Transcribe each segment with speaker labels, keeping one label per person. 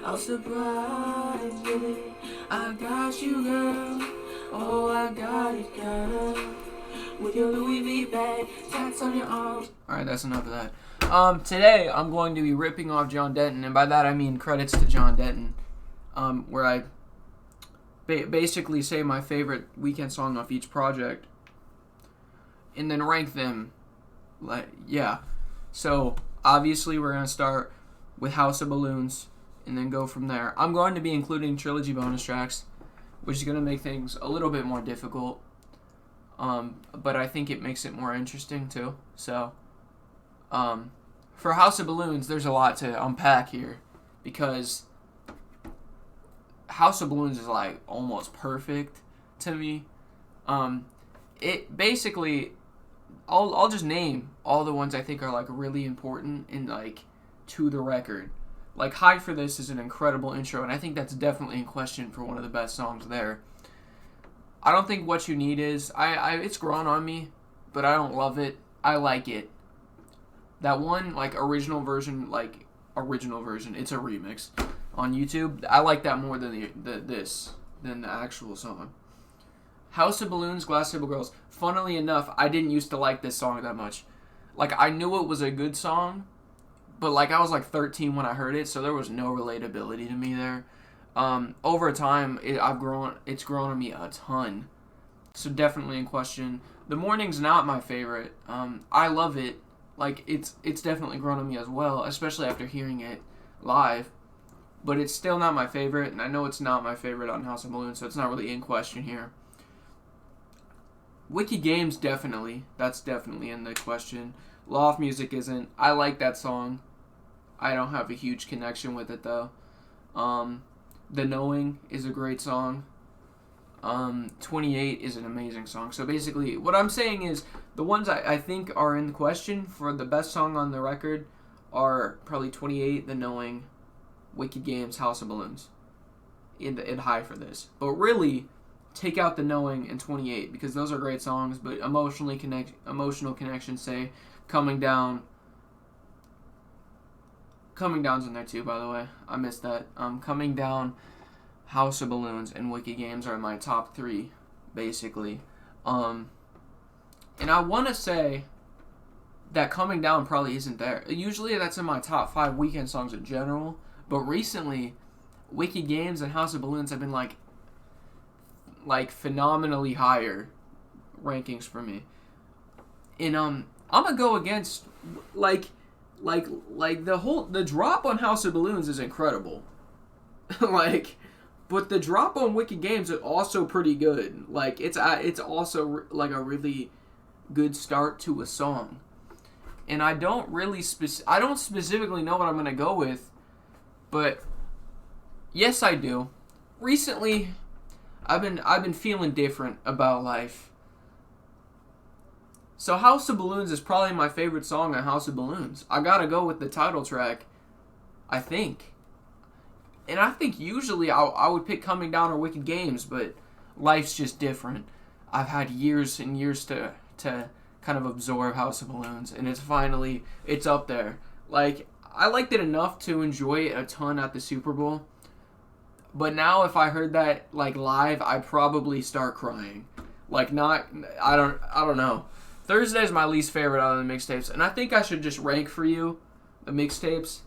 Speaker 1: I'll surprise you. I got you, girl. Oh, I got it, girl. With your Louis V bag, tats on your arms. Alright, that's enough of that. Today I'm going to be ripping off John Denton, and by that I mean credits to John Denton, where I basically say my favorite Weeknd song off each project, and then rank them. So obviously we're gonna start with House of Balloons, and then go from there. I'm going to be including trilogy bonus tracks, which is gonna make things a little bit more difficult. But I think it makes it more interesting too. So, for House of Balloons, there's a lot to unpack here, because House of Balloons is like almost perfect to me. It basically, I'll just name all the ones I think are like really important and like to the record. Like High for This is an incredible intro, and I think that's definitely in question for one of the best songs there. I don't think What You Need is. It's grown on me, but I don't love it. I like it. That one, like, original version, it's a remix on YouTube. I like that more than than the actual song. House of Balloons, Glass Table Girls. Funnily enough, I didn't used to like this song that much. Like, I knew it was a good song, but, like, I was, like, 13 when I heard it, so there was no relatability to me there. Over time, it's grown on me a ton. So definitely in question. The Morning's not my favorite. I love it. Like, it's definitely grown on me as well, especially after hearing it live. But it's still not my favorite, and I know it's not my favorite on House of Balloons, so it's not really in question here. Wicked Games, definitely. That's definitely in the question. Law of Music isn't. I like that song. I don't have a huge connection with it, though. The Knowing is a great song. 28 is an amazing song. So basically, what I'm saying is, the ones I think are in the question for the best song on the record are probably 28, The Knowing, Wicked Games, House of Balloons, in High for This. But really, take out The Knowing and 28, because those are great songs, but emotional connections say Coming Down. Coming Down's in there too, by the way. I missed that. Coming Down, House of Balloons, and Wicked Games are my top three, basically. And I want to say that Coming Down probably isn't there. Usually that's in my top 5 Weeknd songs in general, but recently, Wicked Games and House of Balloons have been like phenomenally higher rankings for me. And I'm gonna go against the drop on House of Balloons is incredible. But the drop on Wicked Games is also pretty good. Like, it's also like a really good start to a song. And I don't specifically know what I'm gonna go with, but yes, I do. Recently, I've been feeling different about life. So House of Balloons is probably my favorite song on House of Balloons. I gotta go with the title track, I think. And I think usually I would pick Coming Down or Wicked Games, but life's just different. I've had years and years to kind of absorb House of Balloons, and it's up there. Like, I liked it enough to enjoy it a ton at the Super Bowl, but now if I heard that like live, I'd probably start crying. I don't know. Thursday is my least favorite out of the mixtapes, and I think I should just rank for you the mixtapes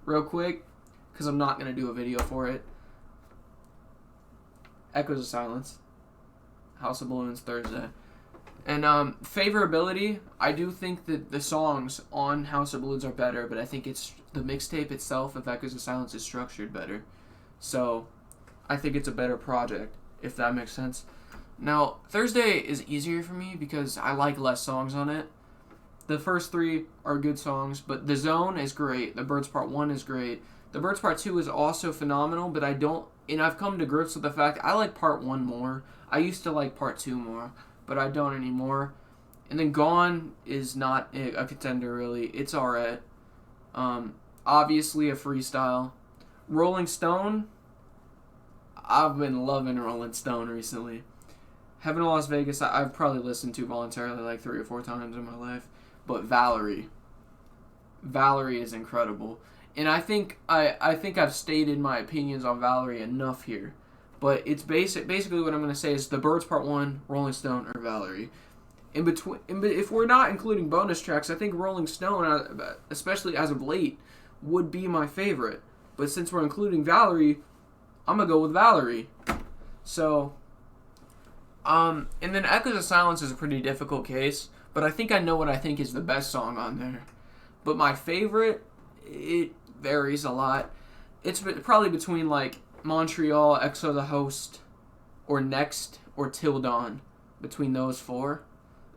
Speaker 1: real quick, because I'm not going to do a video for it. Echoes of Silence, House of Balloons, Thursday. And favorability, I do think that the songs on House of Balloons are better, but I think it's the mixtape itself of Echoes of Silence is structured better. So I think it's a better project, if that makes sense. Now, Thursday is easier for me because I like less songs on it. The first 3 are good songs, but The Zone is great. The Birds Part 1 is great. The Birds Part 2 is also phenomenal, but I've come to grips with the fact I like Part 1 more. I used to like Part 2 more, but I don't anymore. And then Gone is not a contender, really. It's alright. Obviously a freestyle. Rolling Stone, I've been loving Rolling Stone recently. Heaven in Las Vegas, I've probably listened to voluntarily like 3 or 4 times in my life. But Valerie is incredible. And I think I've stated my opinions on Valerie enough here. But it's basically what I'm going to say is The Birds Part 1, Rolling Stone, or Valerie. If we're not including bonus tracks, I think Rolling Stone, especially as of late, would be my favorite. But since we're including Valerie, I'm going to go with Valerie. So, and then Echoes of Silence is a pretty difficult case, but I think I know what I think is the best song on there. But my favorite, it varies a lot. It's probably between like Montreal, EXO the Host, or Next, or Till Dawn. Between those four.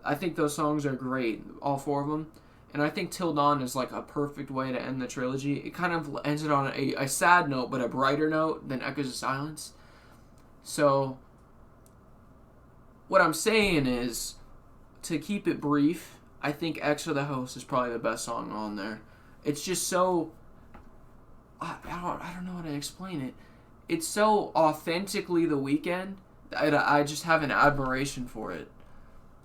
Speaker 1: I think those songs are great, all four of them. And I think Till Dawn is like a perfect way to end the trilogy. It kind of ends it on a sad note, but a brighter note than Echoes of Silence. So, what I'm saying is, to keep it brief, I think EXO the Host is probably the best song on there. It's just so... I don't know how to explain it. It's so authentically The Weeknd that I just have an admiration for it.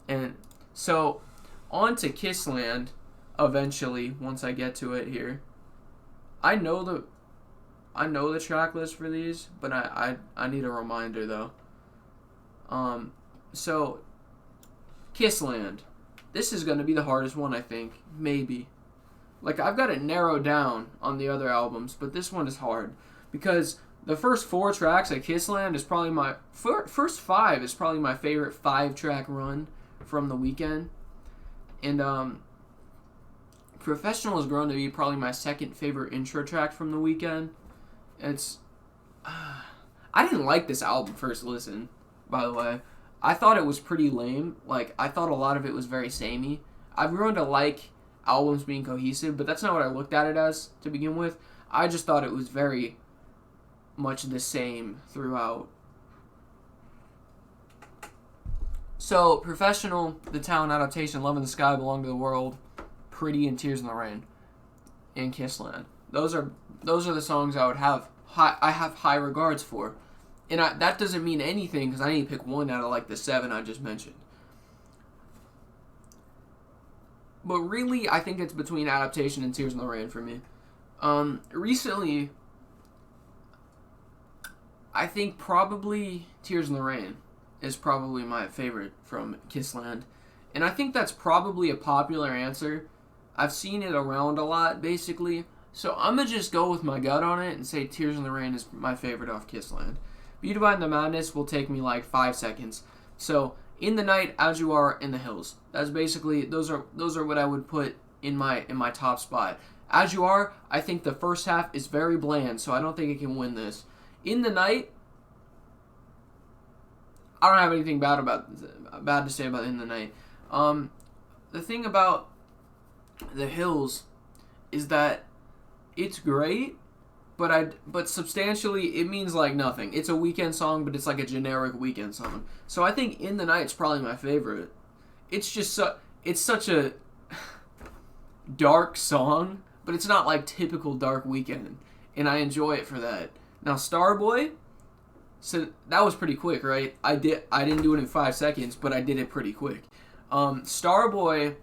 Speaker 1: And so, on to Kissland, eventually, once I get to it here. I know the track list for these, but I need a reminder, though. So, Kissland. This is going to be the hardest one, I think. Maybe. Like, I've got it narrowed down on the other albums, but this one is hard. Because the first 4 tracks at Kissland is probably my... First 5 is probably my favorite 5-track run from The Weeknd. And, Professional has grown to be probably my second favorite intro track from The Weeknd. It's... I didn't like this album first listen, by the way. I thought it was pretty lame. Like, I thought a lot of it was very samey. I've grown to like albums being cohesive, but that's not what I looked at it as to begin with. I just thought it was very much the same throughout. So, Professional, The Talent Adaptation, Love in the Sky, Belong to the World, Pretty, and Tears in the Rain, and Kissland. Those are the songs I have high regards for. And that doesn't mean anything because I need to pick one out of like the 7 I just mentioned. But really, I think it's between Adaptation and Tears in the Rain for me. Recently, I think probably Tears in the Rain is probably my favorite from Kissland. And I think that's probably a popular answer. I've seen it around a lot, basically. So I'm going to just go with my gut on it and say Tears in the Rain is my favorite off Kissland. Beautified in the Madness will take me like 5 seconds. So, In the Night, As You Are, In the Hills. That's basically, those are what I would put in my top spot. As You Are, I think the first half is very bland, so I don't think it can win this. In the Night, I don't have anything bad to say about In the Night. The thing about The Hills is that it's great, but substantially it means like nothing. It's a Weeknd song, but it's like a generic Weeknd song. So I think In the Night's probably my favorite. It's just it's such a dark song, but it's not like typical dark Weeknd, and I enjoy it for that. Now Starboy, so that was pretty quick, right? I didn't do it in 5 seconds, but I did it pretty quick. Starboy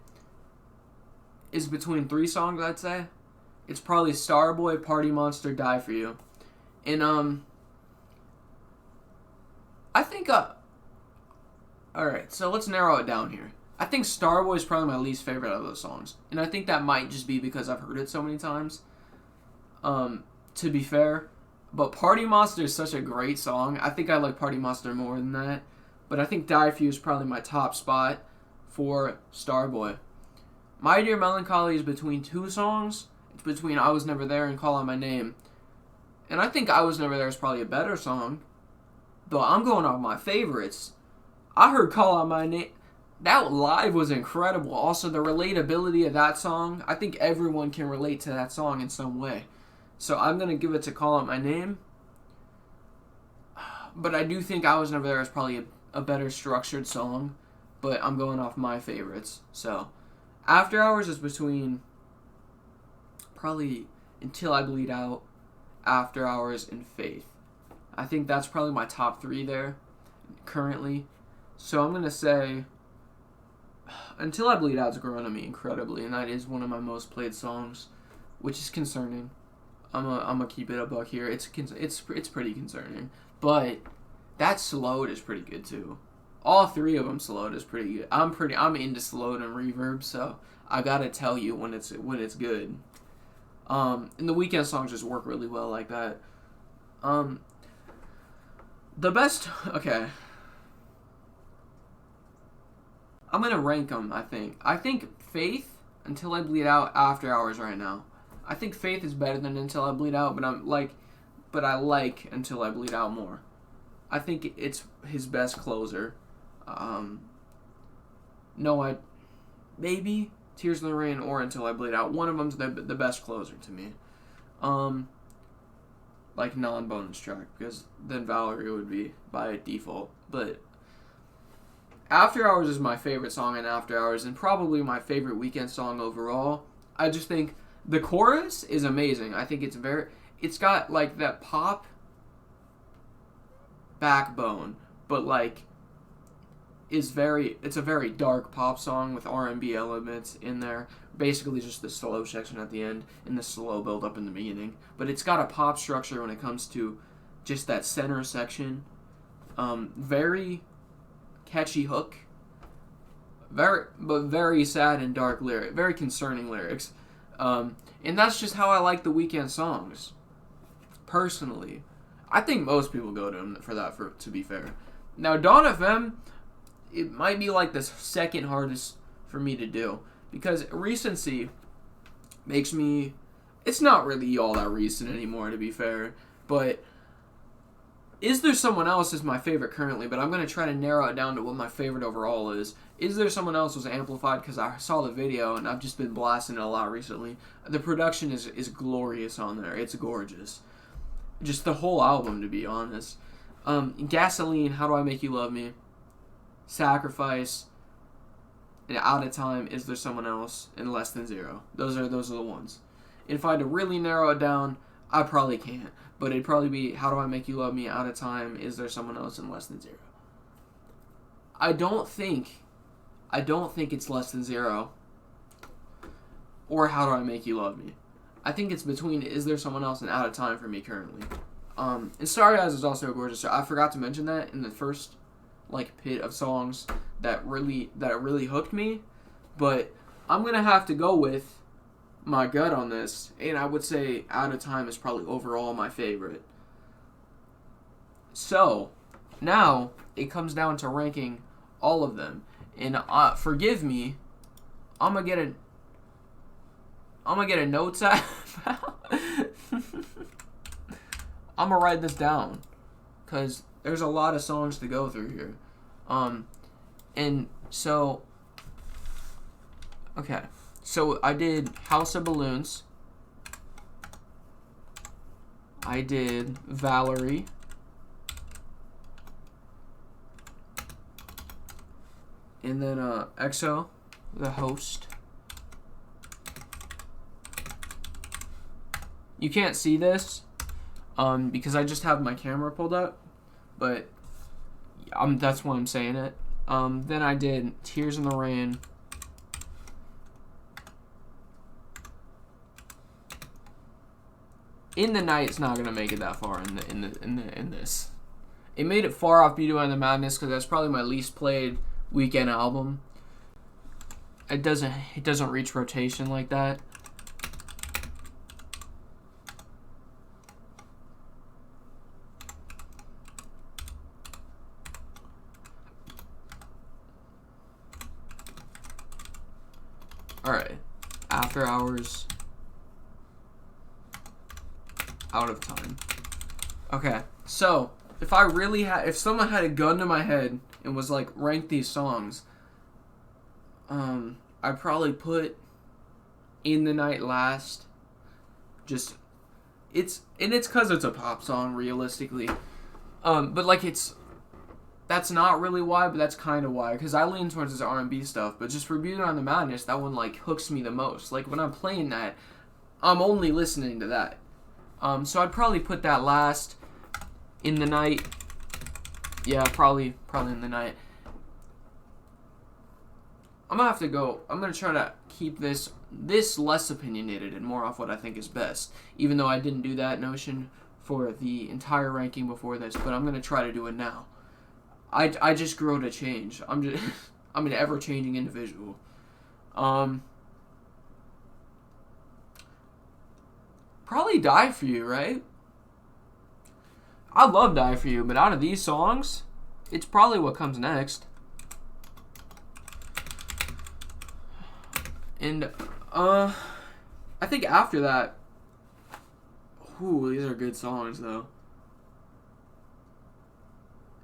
Speaker 1: is between 3 songs, I'd say. It's probably Starboy, Party Monster, Die For You. And, I think, alright, so let's narrow it down here. I think Starboy is probably my least favorite of those songs. And I think that might just be because I've heard it so many times. To be fair. But Party Monster is such a great song. I think I like Party Monster more than that. But I think Die For You is probably my top spot for Starboy. My Dear Melancholy is between 2 songs. It's between I Was Never There and Call Out My Name. And I think I Was Never There is probably a better song. Though I'm going off my favorites. I heard Call Out My Name. That live was incredible. Also, the relatability of that song. I think everyone can relate to that song in some way. So I'm going to give it to Call Out My Name. But I do think I Was Never There is probably a better structured song. But I'm going off my favorites. So, After Hours is between probably Until I Bleed Out, After Hours, and Faith. I think that's probably my top 3 there currently. So I'm going to say Until I Bleed Out's grown on me incredibly, and that is one of my most played songs, which is concerning. I'm gonna keep it a buck here. It's pretty concerning, but that slowed is pretty good too. All three of them slowed is pretty good. I'm into slowed and reverb, so I gotta tell you when it's good. And the Weeknd songs just work really well like that. The best. Okay. I'm gonna rank them. I think Faith, Until I Bleed Out, After Hours right now. I think Faith is better than Until I Bleed Out, but I like Until I Bleed Out more. I think it's his best closer. Maybe Tears in the Rain or Until I Bleed Out. One of them's the best closer to me. Like non-bonus track, because then Valerie would be by default. But After Hours is my favorite song in After Hours, and probably my favorite Weeknd song overall. I just think the chorus is amazing. I think it's got like that pop backbone, but like it's a very dark pop song with R&B elements in there. Basically just the slow section at the end and the slow build up in the beginning. But it's got a pop structure when it comes to just that center section. Very catchy hook. Very sad and dark lyric. Very concerning lyrics. And that's just how I like the Weeknd songs. Personally. I think most people go to him for that, to be fair. Now, Dawn FM, it might be like the second hardest for me to do. Because recency makes me... It's not really all that recent anymore, to be fair. But Is There Someone Else is my favorite currently, but I'm going to try to narrow it down to what my favorite overall is. Is There Someone Else was amplified because I saw the video, and I've just been blasting it a lot recently. The production is glorious on there. It's gorgeous. Just the whole album, to be honest. Gasoline, How Do I Make You Love Me? Sacrifice, and Out of Time, Is There Someone Else, and Less Than Zero. Those are the ones. If I had to really narrow it down, I probably can't. But it'd probably be How Do I Make You Love Me, Out of Time, Is There Someone Else, and Less Than Zero. I don't think it's Less Than Zero or How Do I Make You Love Me. I think it's between Is There Someone Else and Out of Time for me currently. And Starry Eyes is also gorgeous. I forgot to mention that in the first pit of songs that really hooked me, but I'm gonna have to go with my gut on this, and I would say Out of Time is probably overall my favorite. So now it comes down to ranking all of them, and forgive me, I'm gonna get a notes app. I'm gonna write this down because there's a lot of songs to go through here. And so, okay. So I did House of Balloons. I did Valerie. And then EXO, The Host. You can't see this because I just have my camera pulled up, but that's why I'm saying it. Then I did Tears in the Rain. In the Night's not gonna make it that far in this. It made it far off Beauty and the Madness because that's probably my least played Weeknd album. It doesn't reach rotation like that. Alright. After Hours. Out of Time. Okay. So, if someone had a gun to my head and was like, rank these songs, I'd probably put In the Night last. It's because it's a pop song, realistically. That's not really why, but that's kind of why. Because I lean towards this R&B stuff, but just for Beauty and the Madness, that one, hooks me the most. When I'm playing that, I'm only listening to that. So I'd probably put that last. In the Night. Yeah, probably In the Night. I'm going to try to keep this this less opinionated and more off what I think is best. Even though I didn't do that notion for the entire ranking before this, but I'm gonna try to do it now. I just grow to change. I'm an ever changing individual. Probably Die For You, right? I love Die For You, but out of these songs, it's probably what comes next. And, I think after that, these are good songs, though.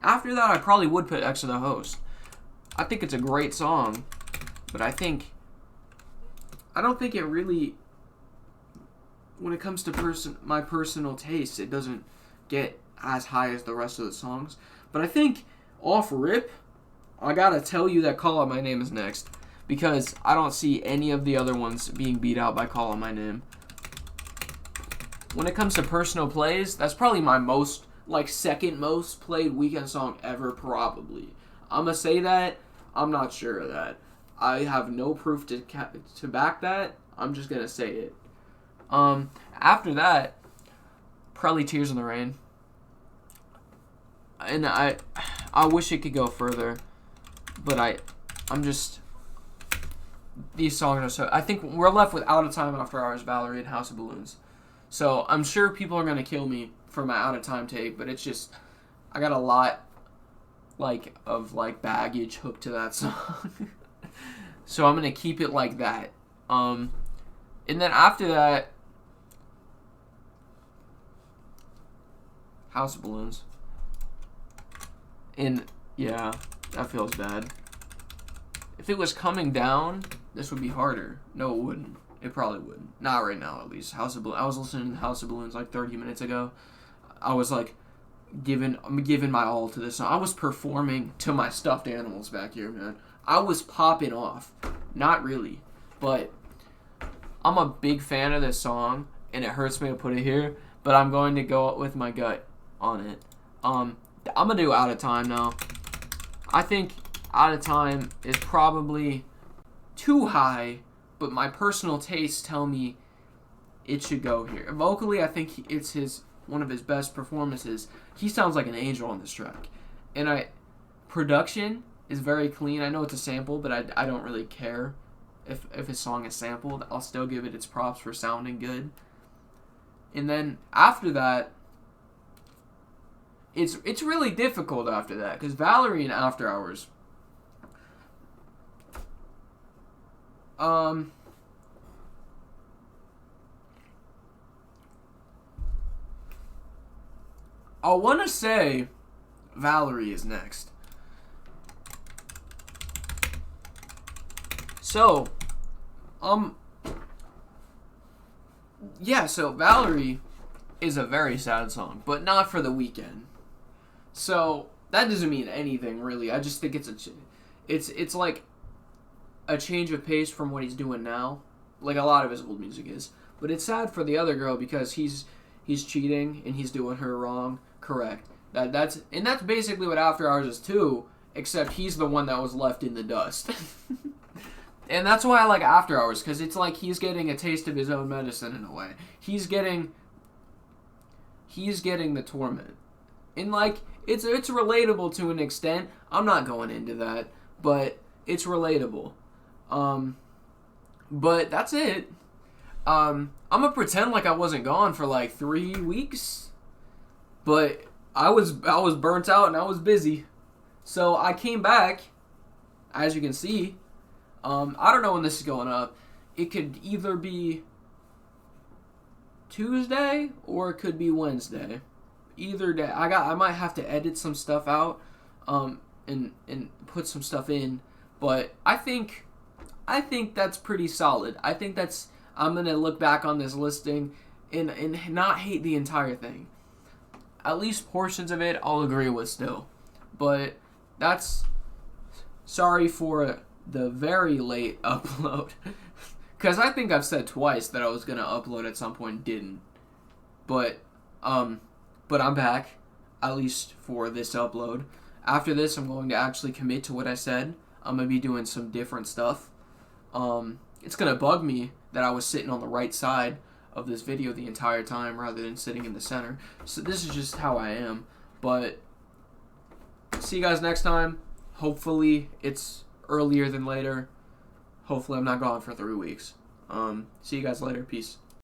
Speaker 1: After that, I probably would put X of the Host. I think it's a great song, but I don't think it really, when it comes to my personal taste, it doesn't get as high as the rest of the songs. But I think off rip, I gotta tell you that Call Out My Name is next, because I don't see any of the other ones being beat out by Call Out My Name. When it comes to personal plays, that's probably my second most played Weeknd song ever, probably. I'm gonna say that. I'm not sure of that. I have no proof to back that. I'm just gonna say it. After that, probably Tears in the Rain. And I wish it could go further, but these songs are so. I think we're left with Out of Time, After Hours, Valerie, and House of Balloons. So I'm sure people are gonna kill me for my Out of Time take, but it's just I got a lot of baggage hooked to that song. So I'm gonna keep it like that. And then after that, House of Balloons. And yeah, that feels bad. If it was Coming Down, this would be harder. No, it wouldn't. It probably wouldn't. Not right now, at least. I was listening to House of Balloons 30 minutes ago. I was giving my all to this song. I was performing to my stuffed animals back here, man. I was popping off. Not really, but I'm a big fan of this song, and it hurts me to put it here, but I'm going to go with my gut on it. I'm gonna do Out of Time now. I think Out of Time is probably too high, but my personal tastes tell me it should go here. Vocally, I think it's one of his best performances. He sounds like an angel on this track. And production is very clean. I know it's a sample, but I don't really care if his song is sampled. I'll still give it its props for sounding good. And then after that, it's really difficult after that, because Valerie and After Hours, I want to say Valerie is next. So, so Valerie is a very sad song, but not for the Weeknd. So, that doesn't mean anything, really. I just think it's like a change of pace from what he's doing now. Like a lot of his old music is. But it's sad for the other girl because he's cheating and he's doing her wrong. Correct. That's basically what After Hours is too, except he's the one that was left in the dust. And that's why I like After Hours, because it's like he's getting a taste of his own medicine in a way. He's getting the torment. And it's relatable to an extent. I'm not going into that, but it's relatable. But that's it. I'm gonna pretend like I wasn't gone for 3 weeks, but I was burnt out and I was busy, so I came back. As you can see, I don't know when this is going up. It could either be Tuesday or it could be Wednesday. Either day. I might have to edit some stuff out, and put some stuff in, but I think that's pretty solid. I think I'm gonna look back on this listing and not hate the entire thing. At least portions of it I'll agree with still. But that's sorry for the very late upload. Because I think I've said twice that I was gonna upload at some point, didn't. But I'm back, at least for this upload. After this, I'm going to actually commit to what I said. I'm gonna be doing some different stuff. And it's gonna bug me that I was sitting on the right side of this video the entire time rather than sitting in the center. So this is just how I am. But see you guys next time. Hopefully it's earlier than later. Hopefully I'm not gone for 3 weeks. See you guys later. Peace.